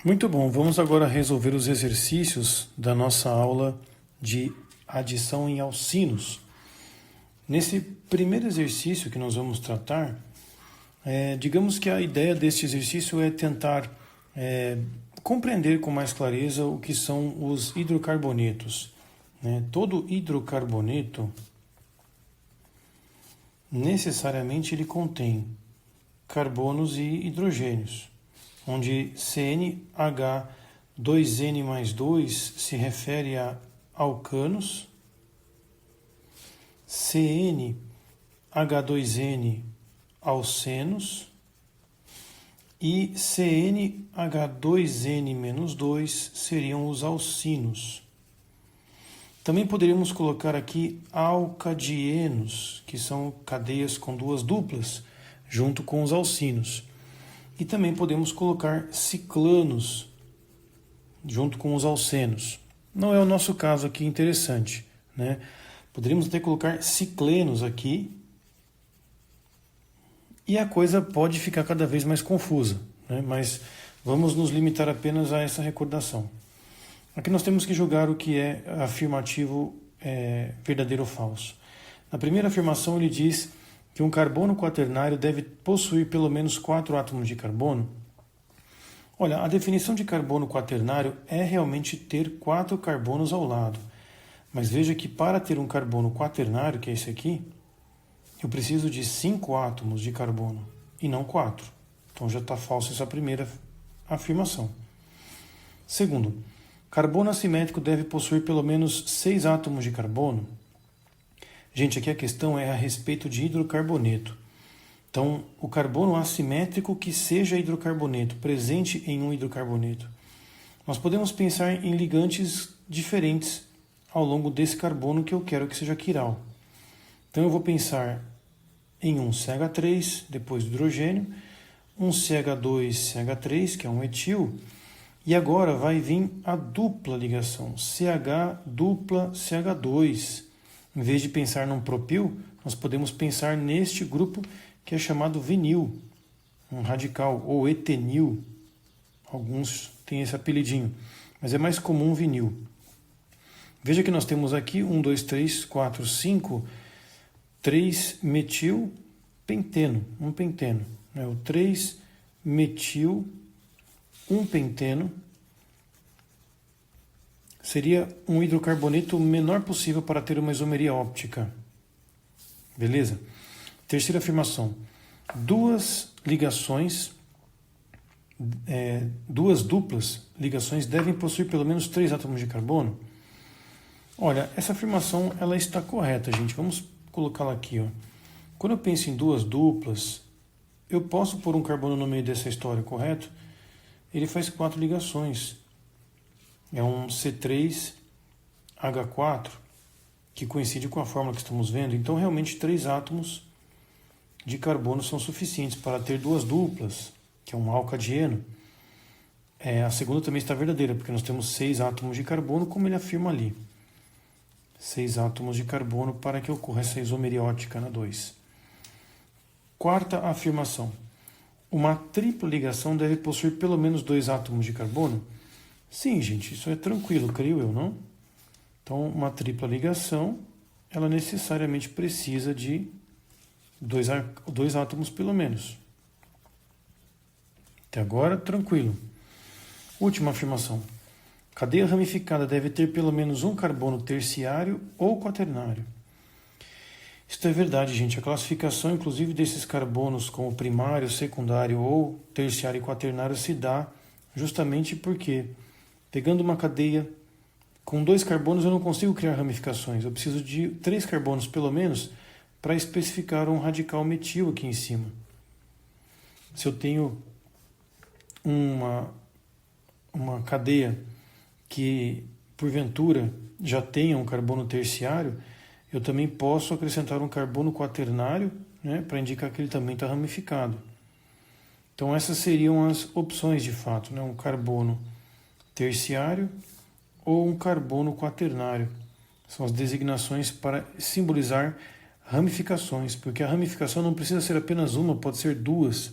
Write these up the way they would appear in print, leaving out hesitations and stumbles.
Muito bom, vamos agora resolver os exercícios da nossa aula de adição em alcinos. Nesse primeiro exercício que nós vamos tratar, digamos que a ideia deste exercício é tentar compreender com mais clareza o que são os hidrocarbonetos. Todo hidrocarboneto, necessariamente, ele contém carbonos e hidrogênios, onde CnH2n mais 2 se refere a alcanos, CnH2n alcenos e CnH2n-2 seriam os alcinos. Também poderíamos colocar aqui alcadienos, que são cadeias com duas duplas, junto com os alcinos. E também podemos colocar ciclanos, junto com os alcenos. Não é o nosso caso aqui interessante, né? Poderíamos até colocar ciclenos aqui, e a coisa pode ficar cada vez mais confusa, né? Mas vamos nos limitar apenas a essa recordação. Aqui nós temos que julgar o que é afirmativo, verdadeiro ou falso. Na primeira afirmação ele diz que um carbono quaternário deve possuir pelo menos 4 átomos de carbono. Olha, a definição de carbono quaternário é realmente ter 4 carbonos ao lado. Mas veja que para ter um carbono quaternário, que é esse aqui, eu preciso de 5 átomos de carbono e não 4. Então já está falsa essa primeira afirmação. Segundo, carbono assimétrico deve possuir pelo menos 6 átomos de carbono. Gente, aqui a questão é a respeito de hidrocarboneto. Então, o carbono assimétrico que seja hidrocarboneto, presente em um hidrocarboneto. Nós podemos pensar em ligantes diferentes ao longo desse carbono que eu quero que seja quiral. Então, eu vou pensar em um CH3, depois do hidrogênio, um CH2CH3, que é um etil, e agora vai vir a dupla ligação, CH dupla CH2. Em vez de pensar num propil, nós podemos pensar neste grupo que é chamado vinil, um radical, ou etenil. Alguns têm esse apelidinho, mas é mais comum vinil. Veja que nós temos aqui 1, 2, 3, 4, 5, 3 metil penteno, um penteno. O 3 metil, um penteno, seria um hidrocarboneto o menor possível para ter uma isomeria óptica. Beleza? Terceira afirmação. Duas duplas ligações devem possuir pelo menos 3 átomos de carbono. Olha, essa afirmação ela está correta, gente. Vamos colocá-la aqui. Quando eu penso em duas duplas, eu posso pôr um carbono no meio dessa história, correto? Ele faz 4 ligações. É um C3H4, que coincide com a fórmula que estamos vendo. Então, realmente, 3 átomos de carbono são suficientes para ter duas duplas, que é um alcadieno. A segunda também está verdadeira, porque nós temos 6 átomos de carbono, como ele afirma ali. 6 átomos de carbono para que ocorra essa isomeria óptica na 2. Quarta afirmação. Uma tripla ligação deve possuir pelo menos 2 átomos de carbono? Sim, gente, isso é tranquilo, creio eu, não? Então, uma tripla ligação, ela necessariamente precisa de 2 átomos pelo menos. Até agora, tranquilo. Última afirmação. Cadeia ramificada deve ter pelo menos um carbono terciário ou quaternário. Isso é verdade, gente. A classificação, inclusive, desses carbonos como primário, secundário ou terciário e quaternário se dá justamente porque, pegando uma cadeia com 2 carbonos, eu não consigo criar ramificações. Eu preciso de 3 carbonos, pelo menos, para especificar um radical metil aqui em cima. Se eu tenho uma cadeia que, porventura, já tenha um carbono terciário, eu também posso acrescentar um carbono quaternário, né, para indicar que ele também está ramificado. Então essas seriam as opções de fato, né, um carbono terciário ou um carbono quaternário. São as designações para simbolizar ramificações, porque a ramificação não precisa ser apenas uma, pode ser 2.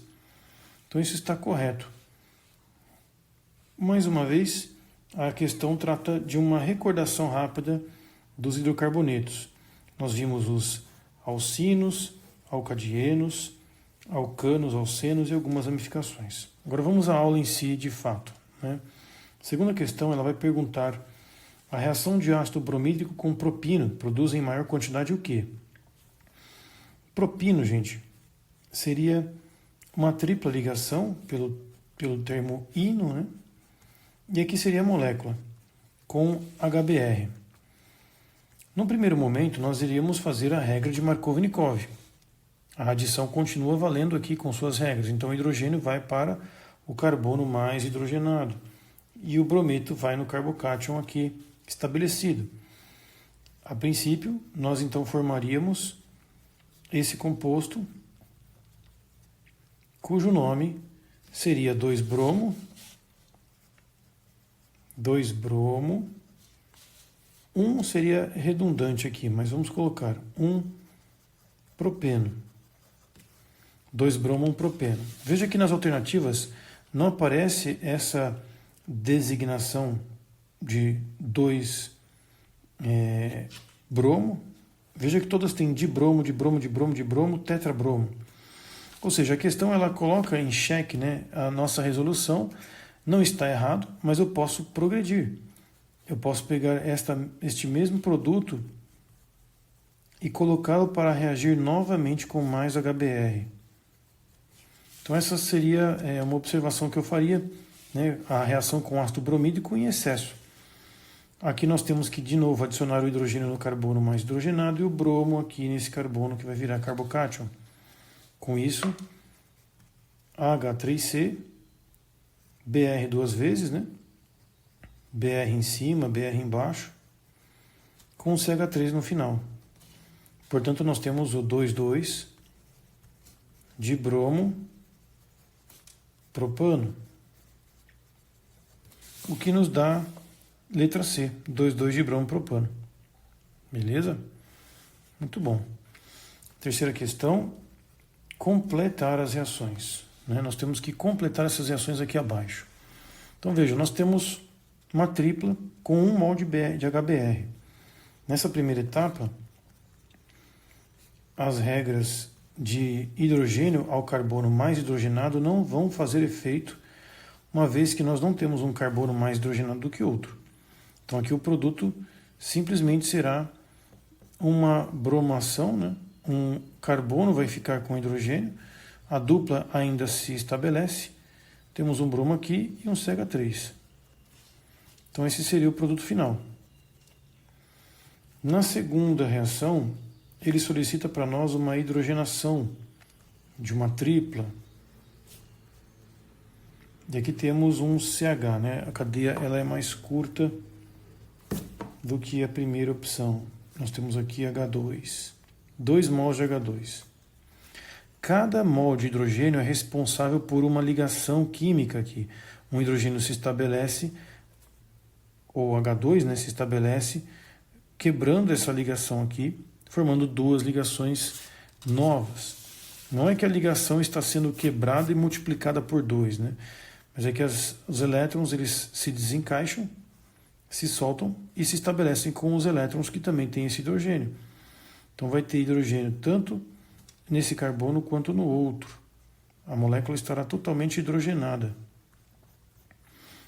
Então isso está correto. mais uma vez, a questão trata de uma recordação rápida dos hidrocarbonetos. Nós vimos os alcinos, alcadienos, alcanos, alcenos e algumas ramificações. Agora vamos à aula em si de fato, né? A segunda questão, ela vai perguntar: a reação de ácido bromídrico com propino produz em maior quantidade o quê? Propino, gente, seria uma tripla ligação pelo termo ino, né? E aqui seria a molécula com HBr. No primeiro momento, nós iríamos fazer a regra de Markovnikov. A adição continua valendo aqui com suas regras. Então, o hidrogênio vai para o carbono mais hidrogenado e o brometo vai no carbocátion aqui estabelecido. A princípio, nós então formaríamos esse composto, cujo nome seria 2-bromo, 2-bromo, 1 seria redundante aqui, mas vamos colocar 1-propeno. 2-bromo, 1-propeno. Veja que nas alternativas não aparece essa designação de 2-bromo. Veja que todas têm dibromo, dibromo, dibromo, dibromo, tetrabromo. Ou seja, a questão ela coloca em xeque, né, a nossa resolução. Não está errado, mas eu posso progredir. Eu posso pegar este mesmo produto e colocá-lo para reagir novamente com mais HBr. Então essa seria uma observação que eu faria, né, a reação com ácido bromídico em excesso. Aqui nós temos que, de novo, adicionar o hidrogênio no carbono mais hidrogenado e o bromo aqui nesse carbono que vai virar carbocátion. Com isso, H3C, Br duas vezes, né? Br em cima, Br embaixo, com CH3 no final. Portanto, nós temos o 2,2 de bromo, propano, o que nos dá letra C, 2,2 de bromo, propano. Beleza? Muito bom. Terceira questão, completar as reações. Nós temos que completar essas reações aqui abaixo. Então veja, nós temos uma tripla com 1 mol de HBr. Nessa primeira etapa, as regras de hidrogênio ao carbono mais hidrogenado não vão fazer efeito, uma vez que nós não temos um carbono mais hidrogenado do que outro. Então aqui o produto simplesmente será uma bromação, né? Um carbono vai ficar com hidrogênio, a dupla ainda se estabelece, temos um bromo aqui e um CH3. Então esse seria o produto final. Na segunda reação, ele solicita para nós uma hidrogenação de uma tripla. E aqui temos um CH, né? A cadeia ela é mais curta do que a primeira opção. Nós temos aqui H2, 2 mols de H2. Cada mol de hidrogênio é responsável por uma ligação química aqui. Um hidrogênio se estabelece, ou H2, né, se estabelece, quebrando essa ligação aqui, formando duas ligações novas. Não é que a ligação está sendo quebrada e multiplicada por 2, né? Mas é que os elétrons eles se desencaixam, se soltam e se estabelecem com os elétrons que também têm esse hidrogênio. Então vai ter hidrogênio tanto nesse carbono quanto no outro. A molécula estará totalmente hidrogenada.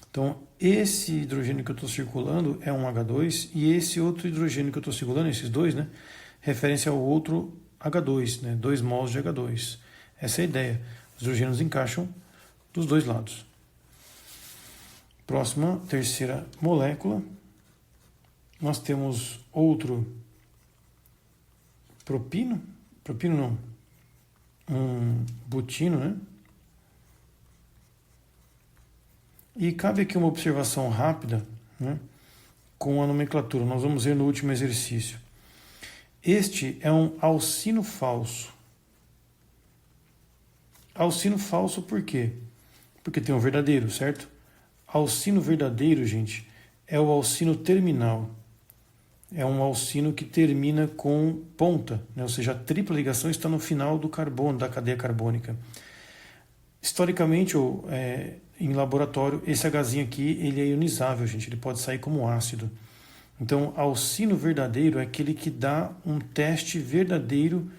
Então esse hidrogênio que eu estou circulando é um H2 e esse outro hidrogênio que eu estou circulando, esses dois, né, referem-se ao outro H2, né, 2 mols de H2. Essa é a ideia. Os hidrogênios encaixam dos dois lados. Próxima, terceira molécula. Nós temos outro propino. Propino não. Um butino, né? E cabe aqui uma observação rápida, né, com a nomenclatura. Nós vamos ver no último exercício. Este é um alcino falso. Alcino falso por quê? Porque tem um verdadeiro, certo? Alcino verdadeiro, gente, é o alcino terminal. É um alcino que termina com ponta, né? Ou seja, a tripla ligação está no final do carbono, da cadeia carbônica. Historicamente, em laboratório, esse Hzinho aqui, ele é ionizável, gente, ele pode sair como ácido. Então, alcino verdadeiro é aquele que dá um teste verdadeiro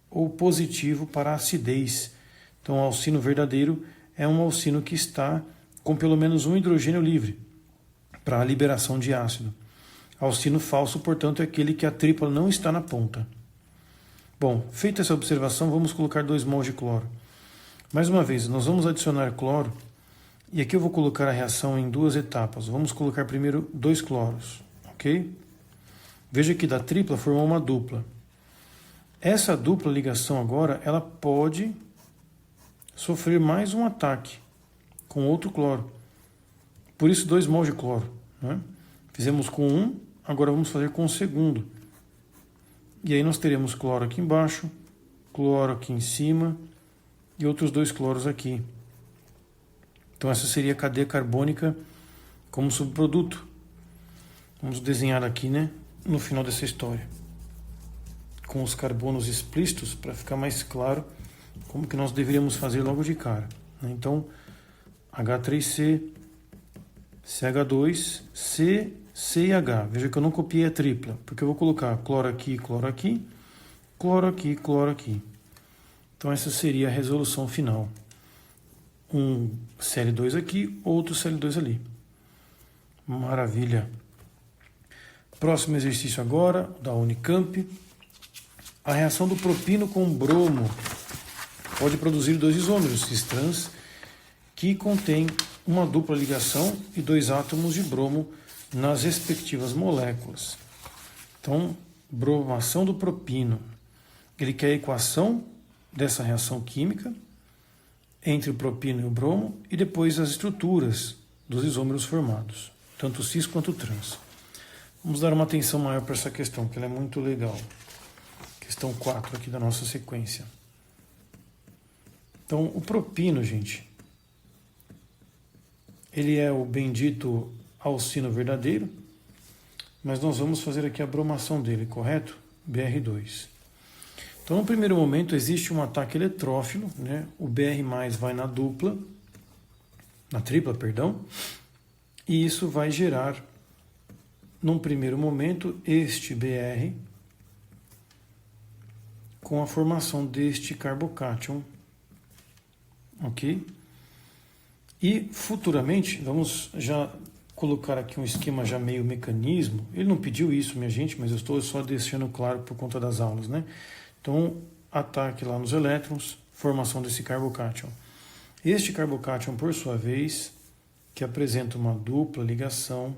ou positivo para a acidez. Então, alcino verdadeiro é um alcino que está com pelo menos um hidrogênio livre para a liberação de ácido. Alcino falso, portanto, é aquele que a tripla não está na ponta. Bom, feita essa observação, vamos colocar 2 mols de cloro. Mais uma vez, nós vamos adicionar cloro, e aqui eu vou colocar a reação em 2 etapas. Vamos colocar primeiro 2 cloros, ok? Veja que da tripla formou uma dupla. Essa dupla ligação agora, ela pode sofrer mais um ataque com outro cloro. Por isso 2 mols de cloro, né? Fizemos com um, agora vamos fazer com o segundo. E aí nós teremos cloro aqui embaixo, cloro aqui em cima e outros 2 cloros aqui. Então essa seria a cadeia carbônica como subproduto. Vamos desenhar aqui, né, no final dessa história, com os carbonos explícitos, para ficar mais claro como que nós deveríamos fazer logo de cara. Então, H3C, CH2, C, C e H. Veja que eu não copiei a tripla, porque eu vou colocar cloro aqui, cloro aqui, cloro aqui, cloro aqui. Então essa seria a resolução final. Um Cl2 aqui, outro Cl2 ali. Maravilha. Próximo exercício agora, da Unicamp. A reação do propino com bromo pode produzir 2 isômeros cis-trans que contêm uma dupla ligação e 2 átomos de bromo nas respectivas moléculas. Então, bromação do propino. Ele quer a equação dessa reação química entre o propino e o bromo e depois as estruturas dos isômeros formados, tanto cis quanto trans. Vamos dar uma atenção maior para essa questão, que ela é muito legal. Questão 4 aqui da nossa sequência. Então, o propino, gente, ele é o bendito alcino verdadeiro, mas nós vamos fazer aqui a bromação dele, correto? Br2. Então, no primeiro momento, existe um ataque eletrófilo, né? O Br+ vai na dupla, na tripla, perdão, e isso vai gerar, num primeiro momento, este Br com a formação deste carbocátion, ok? E futuramente, vamos já colocar aqui um esquema já meio mecanismo. Ele não pediu isso, minha gente, mas eu estou só deixando claro por conta das aulas, né? Então, ataque lá nos elétrons, formação desse carbocátion. Este carbocátion, por sua vez, que apresenta uma dupla ligação,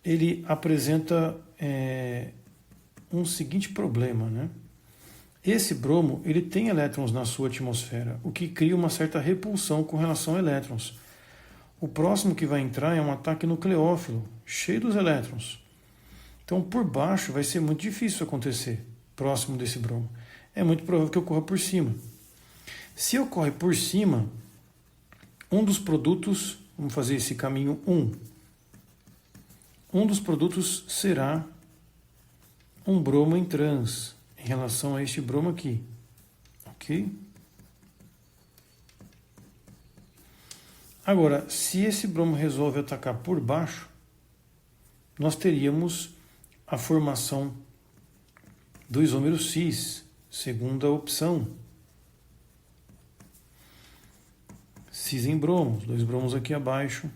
ele apresenta um seguinte problema, né? Esse bromo, ele tem elétrons na sua atmosfera, o que cria uma certa repulsão com relação a elétrons. O próximo que vai entrar é um ataque nucleófilo, cheio dos elétrons. Então, por baixo vai ser muito difícil acontecer, próximo desse bromo. É muito provável que ocorra por cima. Se ocorre por cima, um dos produtos, vamos fazer esse caminho 1. Um dos produtos será um bromo em trans, em relação a este bromo aqui. Ok? Agora, se esse bromo resolve atacar por baixo, nós teríamos a formação do isômero cis, segunda opção. Cis em bromos, 2 bromos aqui abaixo,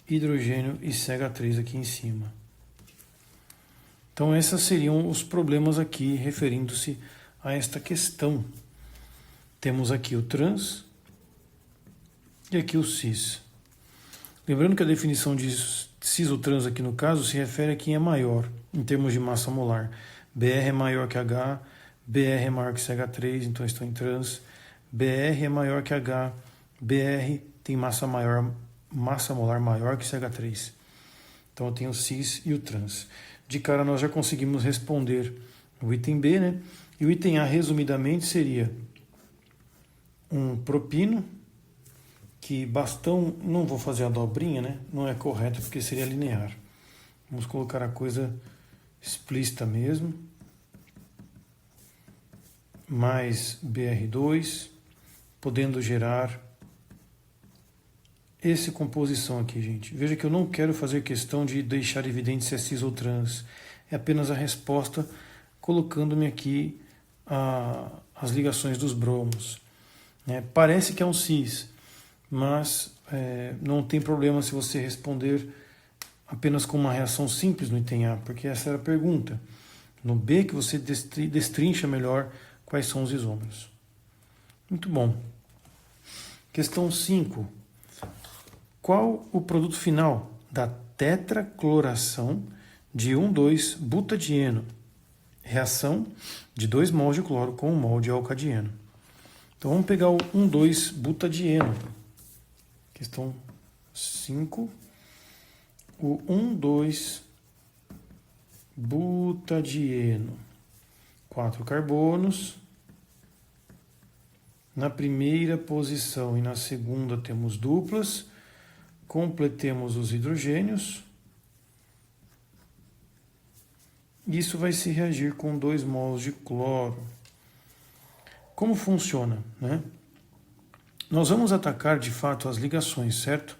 hidrogênio e CH3 aqui em cima. Então, esses seriam os problemas aqui, referindo-se a esta questão. Temos aqui o trans e aqui o cis. Lembrando que a definição de cis ou trans aqui no caso se refere a quem é maior, em termos de massa molar. Br é maior que H, Br é maior que CH3, então estão em trans. Br é maior que H, Br tem massa molar maior que CH3. Então eu tenho o cis e o trans. De cara nós já conseguimos responder o item B, né? E o item A, resumidamente, seria um propino, que bastão, não vou fazer a dobrinha, né? Não é correto porque seria linear. Vamos colocar a coisa explícita mesmo. Mais Br2, podendo gerar essa composição aqui, gente. Veja que eu não quero fazer questão de deixar evidente se é cis ou trans. É apenas a resposta colocando-me aqui as ligações dos bromos. Parece que é um cis, mas não tem problema se você responder apenas com uma reação simples no item A, porque essa era a pergunta. No B que você destrincha melhor quais são os isômeros. Muito bom. Questão 5. Qual o produto final da tetracloração de 1,2-butadieno? Reação de 2 mols de cloro com 1 mol de alcadieno. Então vamos pegar o 1,2-butadieno. Questão 5. O 1,2-butadieno. 4 carbonos. Na primeira posição e na segunda temos duplas. Completemos os hidrogênios. Isso vai se reagir com 2 mols de cloro. Como funciona, né? Nós vamos atacar de fato as ligações, certo?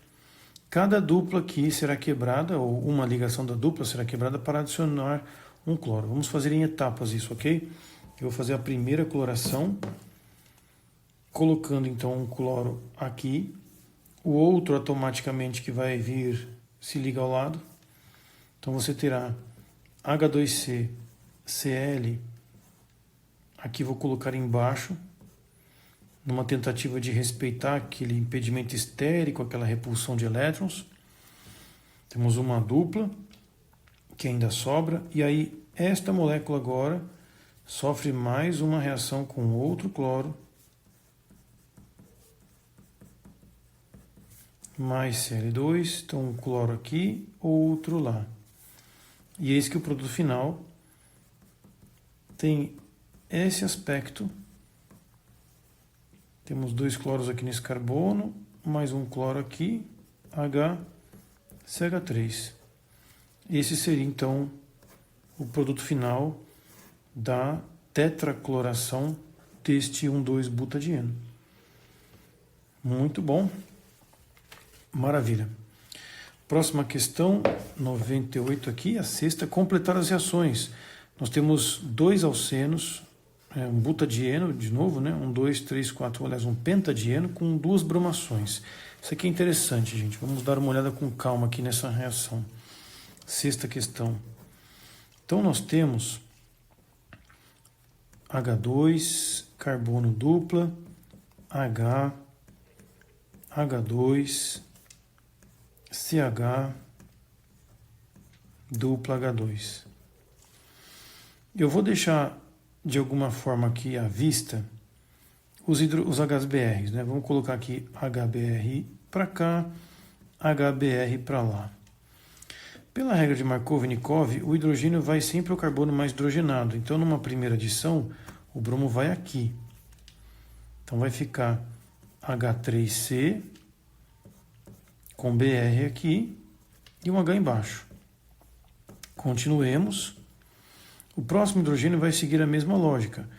Cada dupla aqui será quebrada, ou uma ligação da dupla será quebrada para adicionar um cloro. Vamos fazer em etapas isso, ok? Eu vou fazer a primeira cloração, colocando então um cloro aqui. O outro automaticamente que vai vir se liga ao lado. Então você terá H2C, Cl, aqui vou colocar embaixo, numa tentativa de respeitar aquele impedimento estérico, aquela repulsão de elétrons. Temos uma dupla, que ainda sobra, e aí esta molécula agora sofre mais uma reação com outro cloro, mais Cl2, então um cloro aqui, outro lá. E eis que o produto final tem esse aspecto. Temos 2 cloros aqui nesse carbono, mais um cloro aqui, HCH3. Esse seria então o produto final da tetracloração deste 1,2-butadieno. Muito bom. Maravilha. Próxima questão, 98 aqui, a sexta, completar as reações. Nós temos 2 alcenos, um butadieno, de novo, né? 1, 2, 3, 4, aliás, um pentadieno com 2 bromações. Isso aqui é interessante, gente. Vamos dar uma olhada com calma aqui nessa reação. Sexta questão. Então, nós temos H2, carbono dupla, H, H2, CH, dupla H2. Eu vou deixar de alguma forma aqui à vista os HBRs, né? Vamos colocar aqui HBr para cá, HBr para lá. Pela regra de Markov-Nikov, o hidrogênio vai sempre ao carbono mais hidrogenado. Então, numa primeira adição, o bromo vai aqui. Então, vai ficar H3C com Br aqui e um H embaixo. Continuemos. O próximo hidrogênio vai seguir a mesma lógica.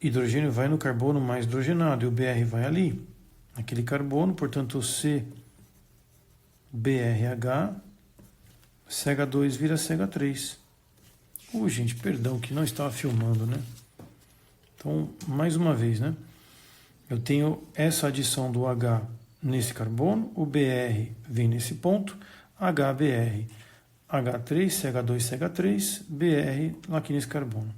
Hidrogênio vai no carbono mais hidrogenado e o Br vai ali, naquele carbono, portanto CBrH, CH2 vira CH3. Gente, perdão que não estava filmando, né? Então, mais uma vez, né? Eu tenho essa adição do H nesse carbono, o Br vem nesse ponto, HBr, H3, CH2, CH3, Br aqui nesse carbono.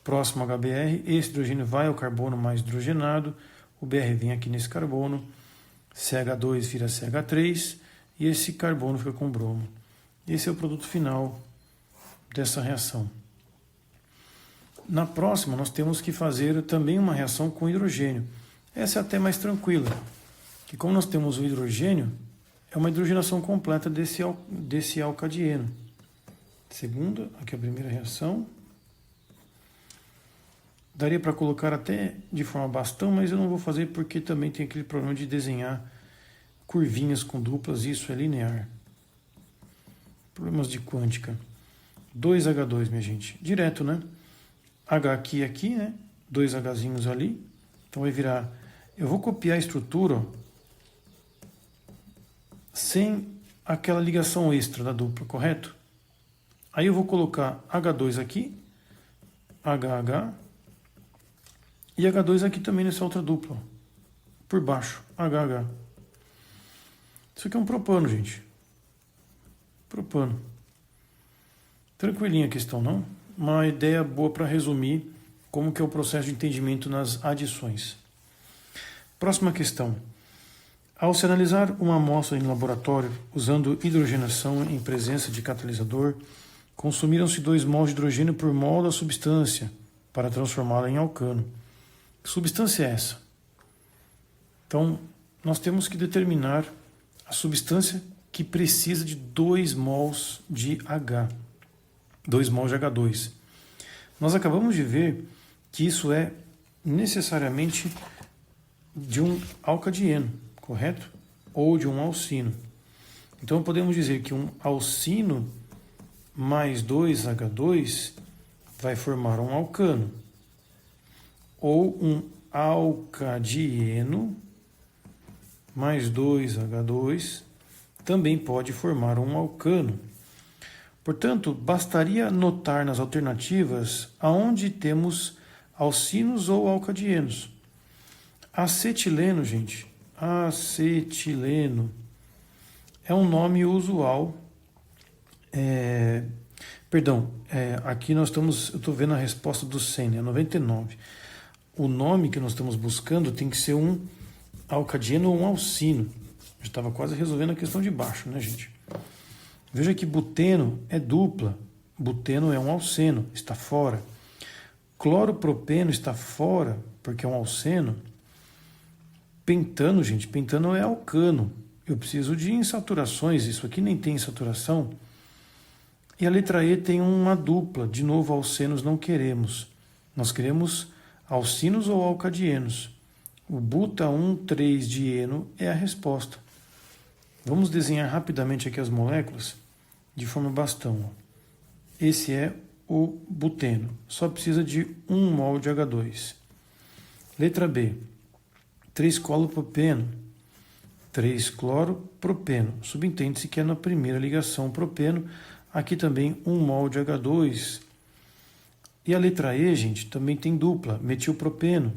Próximo HBr, esse hidrogênio vai ao carbono mais hidrogenado, o Br vem aqui nesse carbono, CH2 vira CH3 e esse carbono fica com bromo. Esse é o produto final dessa reação. Na próxima, nós temos que fazer também uma reação com hidrogênio. Essa é até mais tranquila, que como nós temos o hidrogênio, é uma hidrogenação completa desse alcadieno. Segunda, aqui a primeira reação. Daria para colocar até de forma bastão, mas eu não vou fazer porque também tem aquele problema de desenhar curvinhas com duplas, e isso é linear. Problemas de quântica. 2H2, minha gente. Direto, né? H aqui e aqui, né? 2 Hzinhos ali. Então vai virar Eu vou copiar a estrutura, ó, sem aquela ligação extra da dupla, correto? Aí eu vou colocar H2 aqui, HH, e H2 aqui também nessa outra dupla, ó, por baixo, HH. Isso aqui é um propano, gente. Propano. Tranquilinha a questão, não? Uma ideia boa para resumir como que é o processo de entendimento nas adições. Próxima questão. Ao se analisar uma amostra em laboratório usando hidrogenação em presença de catalisador, consumiram-se 2 mols de hidrogênio por mol da substância para transformá-la em alcano. Que substância é essa? Então, nós temos que determinar a substância que precisa de 2 mols de H, 2 mols de H2. Nós acabamos de ver que isso é necessariamente de um alcadieno, correto? Ou de um alcino. Então podemos dizer que um alcino mais 2H2 vai formar um alcano. Ou um alcadieno mais 2H2 também pode formar um alcano. Portanto, bastaria notar nas alternativas aonde temos alcinos ou alcadienos. Acetileno, gente, acetileno é um nome usual. Aqui eu estou vendo a resposta do SENA, é 99. O nome que nós estamos buscando tem que ser um alcadieno ou um alcino. Eu estava quase resolvendo a questão de baixo, né, gente? Veja que buteno é dupla. Buteno é um alceno, está fora. Cloropropeno está fora, porque é um alceno. Pentano, gente, pentano é alcano. Eu preciso de insaturações, isso aqui nem tem insaturação. E a letra E tem uma dupla, de novo alcenos não queremos. Nós queremos alcinos ou alcadienos. O buta-1,3-dieno é a resposta. Vamos desenhar rapidamente aqui as moléculas de forma bastão. Esse é o buteno, só precisa de 1 mol de H2. Letra B, 3-cloropropeno, 3-cloropropeno. Subentende-se que é na primeira ligação propeno, aqui também 1 mol de H2. E a letra E, gente, também tem dupla, metilpropeno.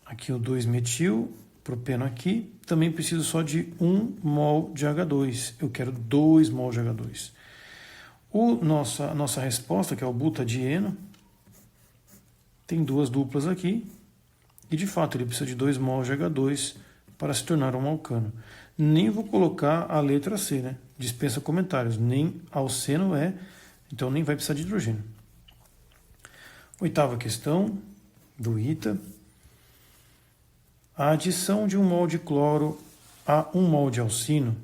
Aqui o 2-metil, propeno aqui, também preciso só de 1 mol de H2. Eu quero 2 mol de H2. A nossa resposta, que é o butadieno, tem 2 duplas aqui. E, de fato, ele precisa de 2 mol de H2 para se tornar um alcano. Nem vou colocar a letra C, né? Dispensa comentários. Nem alceno é, então nem vai precisar de hidrogênio. 8ª questão do ITA. A adição de 1 mol de cloro a 1 mol de alcino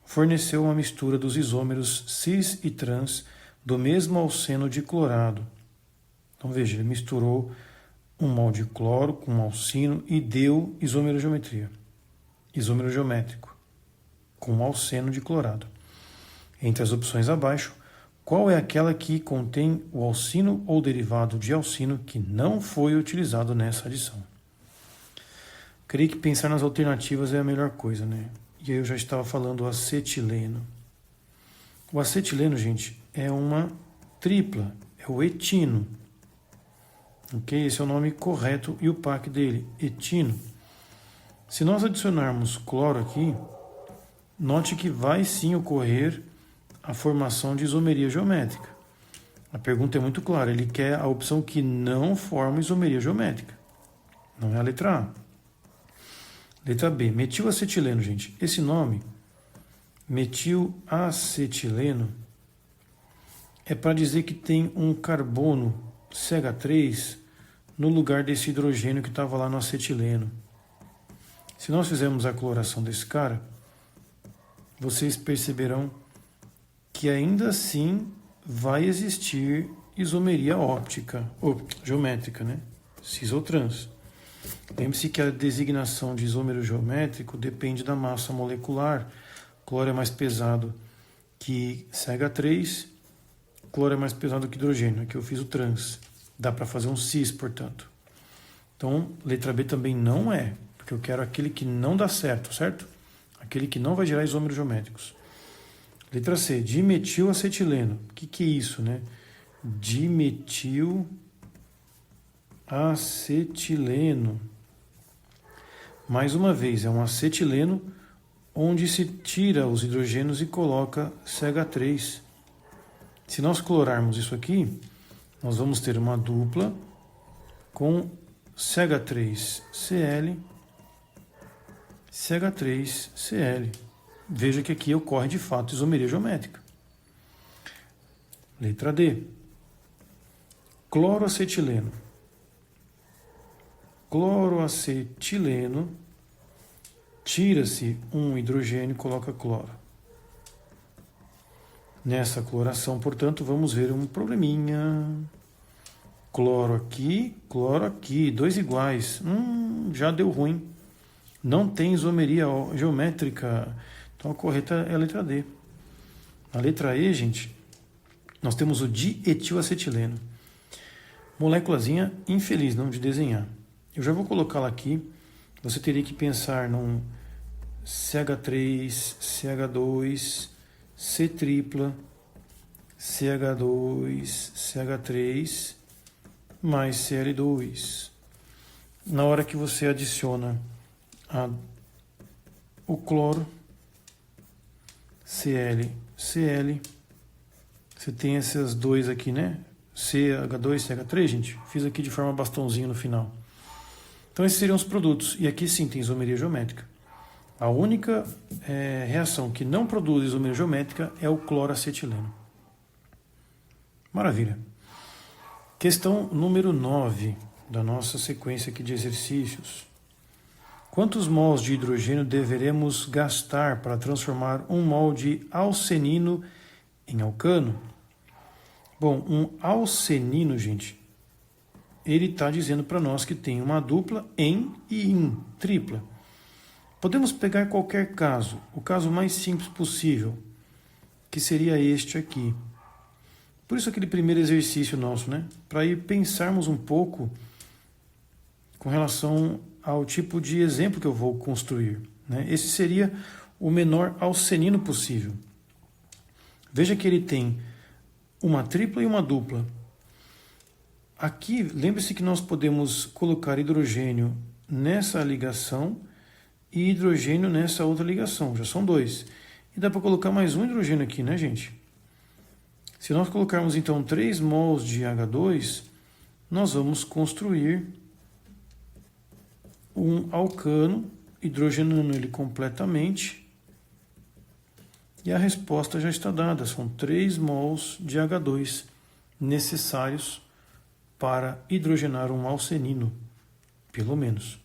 forneceu uma mistura dos isômeros cis e trans do mesmo alceno diclorado. Então veja, ele misturou 1 mol de cloro com alcino e deu isômero geométrico, com alceno diclorado. Entre as opções abaixo, qual é aquela que contém o alcino ou derivado de alcino que não foi utilizado nessa adição? Creio que pensar nas alternativas é a melhor coisa, né? E aí eu já estava falando acetileno. O acetileno, gente, é uma tripla, é o etino. Ok? Esse é o nome correto e o PAC dele, etino. Se nós adicionarmos cloro aqui, note que vai sim ocorrer a formação de isomeria geométrica. A pergunta é muito clara, ele quer a opção que não forma isomeria geométrica. Não é a letra A. Letra B, metilacetileno, gente. Esse nome, metilacetileno, é para dizer que tem um carbono CH3 no lugar desse hidrogênio que estava lá no acetileno. Se nós fizermos a cloração desse cara, vocês perceberão que ainda assim vai existir isomeria óptica, ou geométrica, né? Cis ou trans. Lembre-se que a designação de isômero geométrico depende da massa molecular. Cloro é mais pesado que CH3, cloro é mais pesado que hidrogênio. Aqui eu fiz o trans. Dá para fazer um cis, portanto. Então, letra B também não é, porque eu quero aquele que não dá certo, certo? Aquele que não vai gerar isômeros geométricos. Letra C, dimetilacetileno. O que é isso, né? Dimetilacetileno. Mais uma vez, é um acetileno onde se tira os hidrogênios e coloca CH3. Se nós clorarmos isso aqui, nós vamos ter uma dupla com CH3Cl, CH3Cl. Veja que aqui ocorre de fato isomeria geométrica. Letra D. Cloroacetileno. Cloroacetileno, tira-se um hidrogênio e coloca cloro. Nessa cloração, portanto, vamos ver um probleminha. Cloro aqui, dois iguais. Já deu ruim. Não tem isomeria geométrica. Então a correta é a letra D. Na letra E, gente, nós temos o dietilacetileno. Moléculazinha infeliz, não de desenhar. Eu já vou colocá-la aqui. Você teria que pensar num CH3, CH2, C tripla, CH2, CH3, mais Cl2. Na hora que você adiciona o cloro, Cl, Cl, você tem esses dois aqui, né? CH2, CH3, gente. Fiz aqui de forma bastãozinho no final. Então esses seriam os produtos. E aqui sim tem isomeria geométrica. A única reação que não produz isomeria geométrica é o cloroacetileno. Maravilha. Questão número 9 da nossa sequência aqui de exercícios. Quantos mols de hidrogênio deveremos gastar para transformar um mol de alcenino em alcano? Bom, um alcenino, gente, ele está dizendo para nós que tem uma dupla em e in, tripla. Podemos pegar qualquer caso, o caso mais simples possível, que seria este aqui. Por isso aquele primeiro exercício nosso, né? Para ir pensarmos um pouco com relação ao tipo de exemplo que eu vou construir, né? Esse seria o menor alcenino possível. Veja que ele tem uma tripla e uma dupla. Aqui, lembre-se que nós podemos colocar hidrogênio nessa ligação e hidrogênio nessa outra ligação. Já são dois. E dá para colocar mais um hidrogênio aqui, né, gente? Se nós colocarmos, então, 3 mols de H2, nós vamos construir um alcano, hidrogenando ele completamente. E a resposta já está dada. São 3 mols de H2 necessários para hidrogenar um alcenino, pelo menos.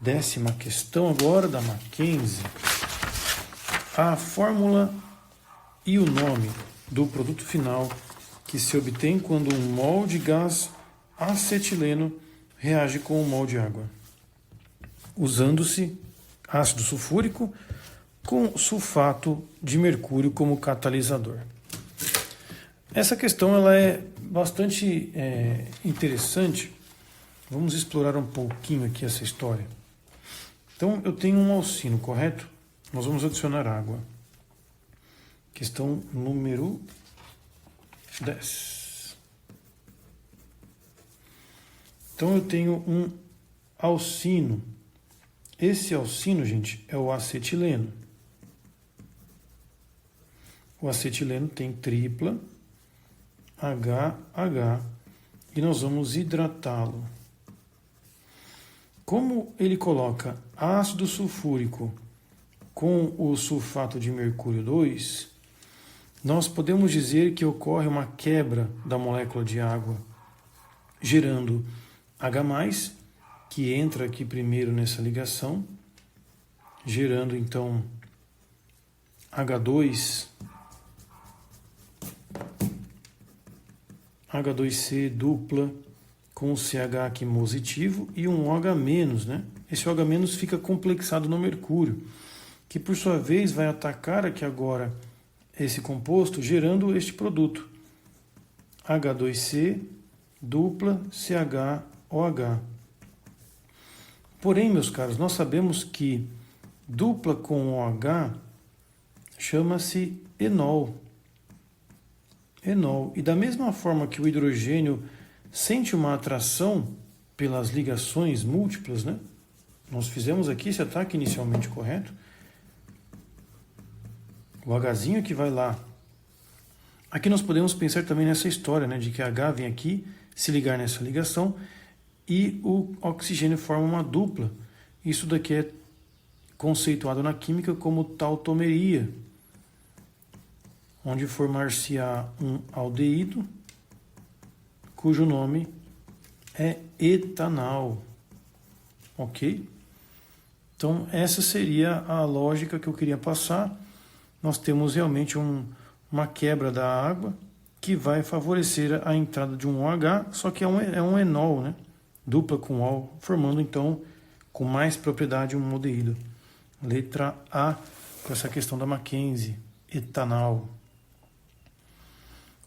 10ª questão agora da Mackenzie. A fórmula e o nome do produto final que se obtém quando um mol de gás acetileno reage com um mol de água, usando-se ácido sulfúrico com sulfato de mercúrio como catalisador. Essa questão ela é bastante interessante. Vamos explorar um pouquinho aqui essa história. Então, eu tenho um alcino, correto? Nós vamos adicionar água. Questão número 10. Então, eu tenho um alcino. Esse alcino, gente, é o acetileno. O acetileno tem tripla, HH, e nós vamos hidratá-lo. Como ele coloca ácido sulfúrico com o sulfato de mercúrio 2, nós podemos dizer que ocorre uma quebra da molécula de água, gerando H+, que entra aqui primeiro nessa ligação, gerando então H2, H2C dupla com o CH aqui positivo e um OH-, né? Esse OH- fica complexado no mercúrio, que por sua vez vai atacar aqui agora esse composto, gerando este produto, H2C dupla CH OH. Porém, meus caros, nós sabemos que dupla com OH chama-se enol. Enol. E da mesma forma que o hidrogênio sente uma atração pelas ligações múltiplas, né? Nós fizemos aqui esse ataque inicialmente correto. O Hzinho que vai lá. Aqui nós podemos pensar também nessa história, né, de que H vem aqui se ligar nessa ligação e o oxigênio forma uma dupla. Isso daqui é conceituado na química como tautomeria, onde formar-se-á um aldeído, cujo nome é etanal. Ok? Então, essa seria a lógica que eu queria passar. Nós temos realmente uma quebra da água que vai favorecer a entrada de um OH, só que é um enol, né? Dupla com ol, formando então com mais propriedade um aldeído. Letra A, com essa questão da Mackenzie, etanal.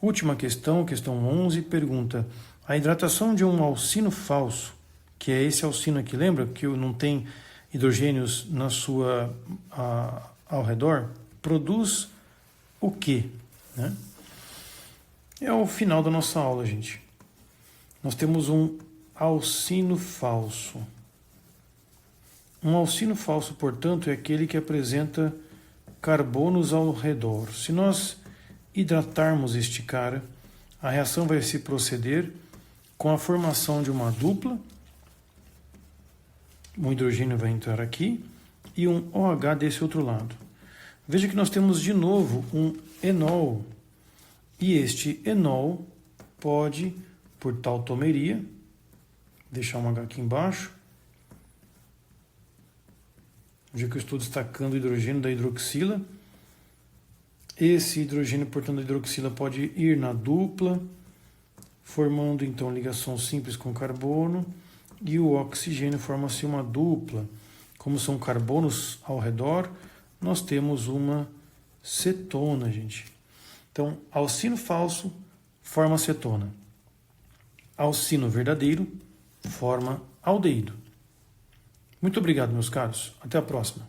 Última questão, questão 11, pergunta: a hidratação de um alcino falso, que é esse alcino aqui, lembra que não tem hidrogênios ao redor, produz o quê? Né? É o final da nossa aula, gente. Nós temos um alcino falso. Um alcino falso, portanto, é aquele que apresenta carbonos ao redor. Se nós hidratarmos este cara, a reação vai se proceder com a formação de uma dupla. Um hidrogênio vai entrar aqui e um OH desse outro lado. Veja que nós temos de novo um enol. E este enol pode, por tautomeria, deixar um H aqui embaixo, já que eu estou destacando o hidrogênio da hidroxila. Esse hidrogênio, portanto, da hidroxila pode ir na dupla, formando então ligação simples com carbono, e o oxigênio forma-se uma dupla. Como são carbonos ao redor, nós temos uma cetona, gente. Então, alcino falso forma cetona. Alcino verdadeiro forma aldeído. Muito obrigado, meus caros. Até a próxima.